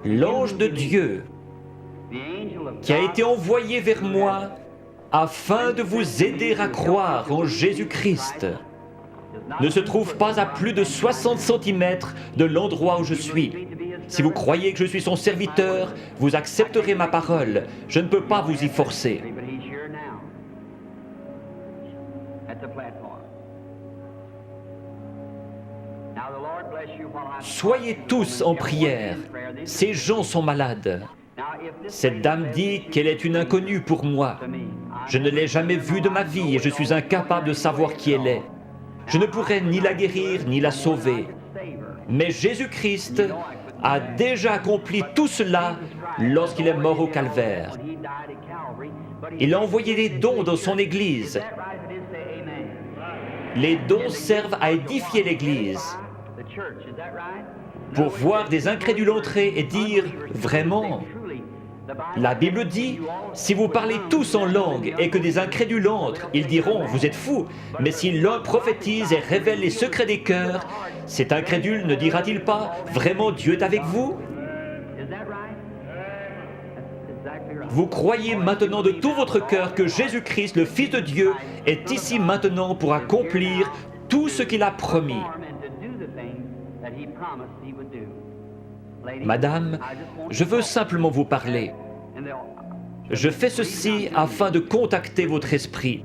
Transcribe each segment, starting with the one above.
L'ange de Dieu qui a été envoyé vers moi afin de vous aider à croire en Jésus-Christ ne se trouve pas à plus de 60 cm de l'endroit où je suis. Si vous croyez que je suis son serviteur, vous accepterez ma parole. Je ne peux pas vous y forcer. Soyez tous en prière. Ces gens sont malades. Cette dame dit qu'elle est une inconnue pour moi. Je ne l'ai jamais vue de ma vie et je suis incapable de savoir qui elle est. Je ne pourrais ni la guérir ni la sauver. Mais Jésus-Christ a déjà accompli tout cela lorsqu'il est mort au calvaire. Il a envoyé des dons dans son Église. Les dons servent à édifier l'Église. Pour voir des incrédules entrer et dire « Vraiment ?» La Bible dit, si vous parlez tous en langue et que des incrédules entrent, ils diront, vous êtes fous. Mais si l'un prophétise et révèle les secrets des cœurs, cet incrédule ne dira-t-il pas, vraiment Dieu est avec vous? Vous croyez maintenant de tout votre cœur que Jésus-Christ, le Fils de Dieu, est ici maintenant pour accomplir tout ce qu'il a promis. Madame, je veux simplement vous parler. Je fais ceci afin de contacter votre esprit.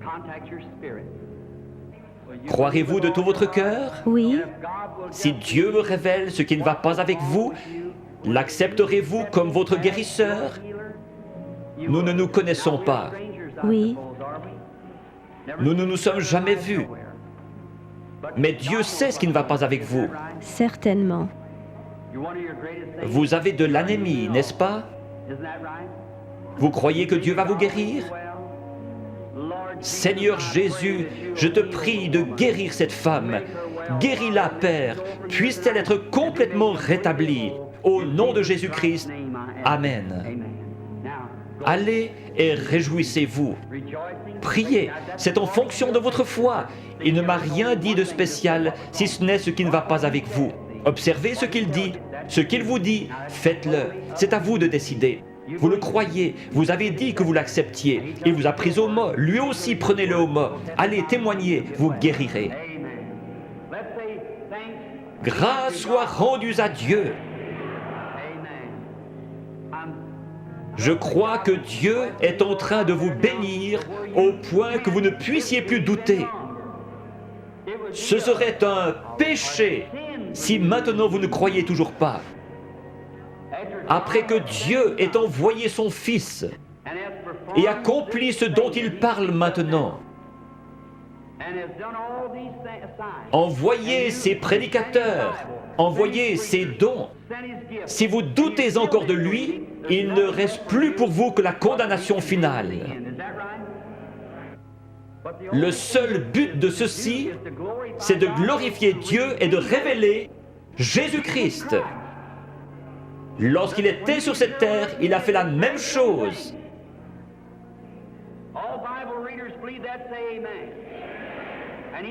Croirez-vous de tout votre cœur? Oui. Si Dieu me révèle ce qui ne va pas avec vous, l'accepterez-vous comme votre guérisseur? Nous ne nous connaissons pas. Oui. Nous ne nous sommes jamais vus. Mais Dieu sait ce qui ne va pas avec vous. Certainement. Vous avez de l'anémie, n'est-ce pas? Vous croyez que Dieu va vous guérir? Seigneur Jésus, je te prie de guérir cette femme. Guéris-la, Père. Puisse-t-elle être complètement rétablie. Au nom de Jésus-Christ. Amen. Allez et réjouissez-vous. Priez, c'est en fonction de votre foi. Il ne m'a rien dit de spécial, si ce n'est ce qui ne va pas avec vous. Observez ce qu'il dit. Ce qu'il vous dit, faites-le. C'est à vous de décider. Vous le croyez, vous avez dit que vous l'acceptiez. Il vous a pris au mot, lui aussi prenez-le au mot. Allez, témoignez, vous guérirez. Grâce soit rendue à Dieu. Je crois que Dieu est en train de vous bénir au point que vous ne puissiez plus douter. Ce serait un péché si maintenant vous ne croyez toujours pas. Après que Dieu ait envoyé son Fils et accompli ce dont il parle maintenant, envoyez ses prédicateurs, envoyez ses dons. Si vous doutez encore de lui, il ne reste plus pour vous que la condamnation finale. Le seul but de ceci, c'est de glorifier Dieu et de révéler Jésus-Christ. Lorsqu'il était sur cette terre, il a fait la même chose.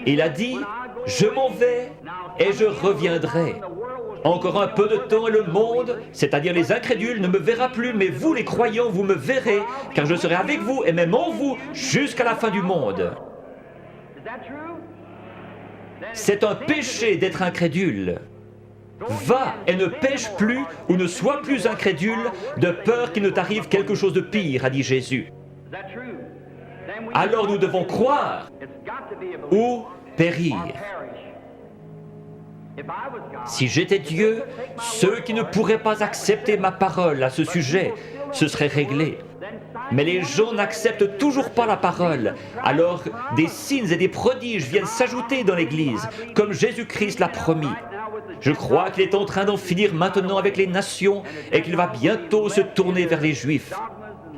Il a dit, je m'en vais et je reviendrai. Encore un peu de temps et le monde, c'est-à-dire les incrédules, ne me verra plus, mais vous les croyants, vous me verrez, car je serai avec vous et même en vous jusqu'à la fin du monde. C'est un péché d'être incrédule. Va et ne pêche plus ou ne sois plus incrédule, de peur qu'il ne t'arrive quelque chose de pire, a dit Jésus. Alors nous devons croire ou périr. Si j'étais Dieu, ceux qui ne pourraient pas accepter ma parole à ce sujet, ce serait réglé. Mais les gens n'acceptent toujours pas la parole. Alors des signes et des prodiges viennent s'ajouter dans l'Église, comme Jésus-Christ l'a promis. Je crois qu'il est en train d'en finir maintenant avec les nations et qu'il va bientôt se tourner vers les Juifs.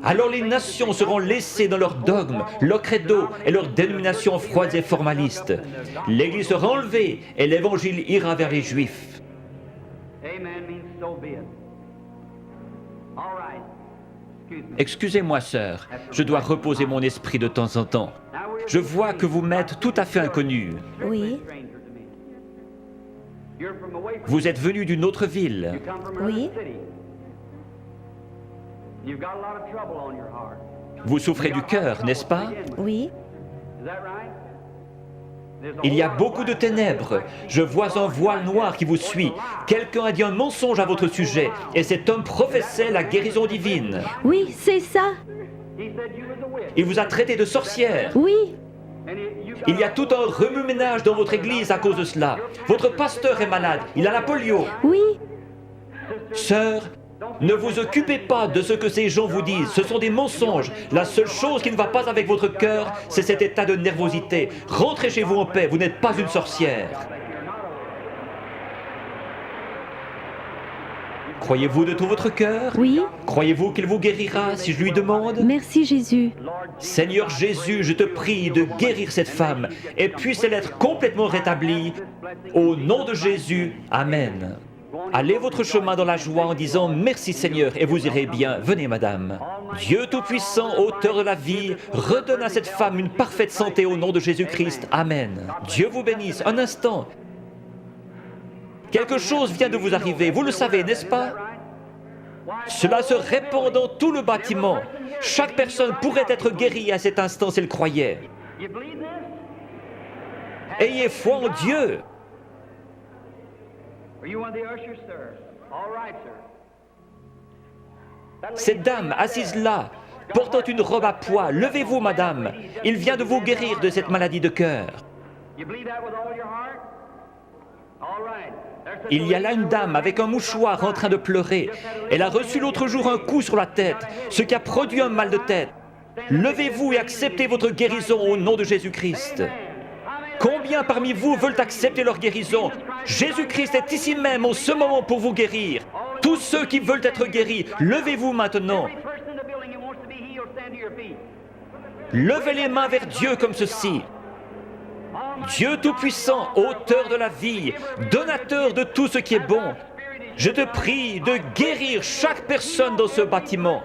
Alors les nations seront laissées dans leurs dogmes, leurs credos et leurs dénominations froides et formalistes. L'Église sera enlevée et l'Évangile ira vers les Juifs. Excusez-moi, sœur, je dois reposer mon esprit de temps en temps. Je vois que vous m'êtes tout à fait inconnu. Oui. Vous êtes venu d'une autre ville. Oui. Vous souffrez du cœur, n'est-ce pas? Oui. Il y a beaucoup de ténèbres. Je vois un voile noir qui vous suit. Quelqu'un a dit un mensonge à votre sujet, et cet homme professait la guérison divine. Oui, c'est ça. Il vous a traité de sorcière. Oui. Il y a tout un remue-ménage dans votre église à cause de cela. Votre pasteur est malade, il a la polio. Oui. Sœur, ne vous occupez pas de ce que ces gens vous disent, ce sont des mensonges. La seule chose qui ne va pas avec votre cœur, c'est cet état de nervosité. Rentrez chez vous en paix, vous n'êtes pas une sorcière. Croyez-vous de tout votre cœur? Oui. Croyez-vous qu'il vous guérira si je lui demande? Merci Jésus. Seigneur Jésus, je te prie de guérir cette femme et puisse-elle être complètement rétablie. Au nom de Jésus, Amen. Allez votre chemin dans la joie en disant « Merci Seigneur » et vous irez bien. Venez madame. Dieu Tout-Puissant, auteur de la vie, redonne à cette femme une parfaite santé au nom de Jésus-Christ. Amen. Dieu vous bénisse. Un instant. Quelque chose vient de vous arriver, vous le savez, n'est-ce pas? Cela se répand dans tout le bâtiment. Chaque personne pourrait être guérie à cet instant si elle croyait. Ayez foi en Dieu. Cette dame assise là, portant une robe à pois, levez-vous madame, il vient de vous guérir de cette maladie de cœur. Il y a là une dame avec un mouchoir en train de pleurer. Elle a reçu l'autre jour un coup sur la tête, ce qui a produit un mal de tête. Levez-vous et acceptez votre guérison au nom de Jésus-Christ. Combien parmi vous veulent accepter leur guérison? Jésus-Christ est ici même en ce moment pour vous guérir. Tous ceux qui veulent être guéris, levez-vous maintenant. Levez les mains vers Dieu comme ceci. Dieu Tout-Puissant, auteur de la vie, donateur de tout ce qui est bon, je te prie de guérir chaque personne dans ce bâtiment.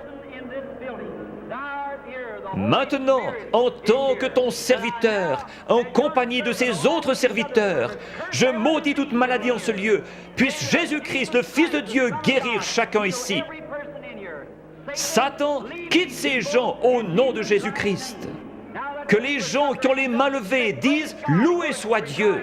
Maintenant, en tant que ton serviteur, en compagnie de ces autres serviteurs, je maudis toute maladie en ce lieu. Puisse Jésus-Christ, le Fils de Dieu, guérir chacun ici. Satan, quitte ces gens au nom de Jésus-Christ. Que les gens qui ont les mains levées disent « Loué soit Dieu ».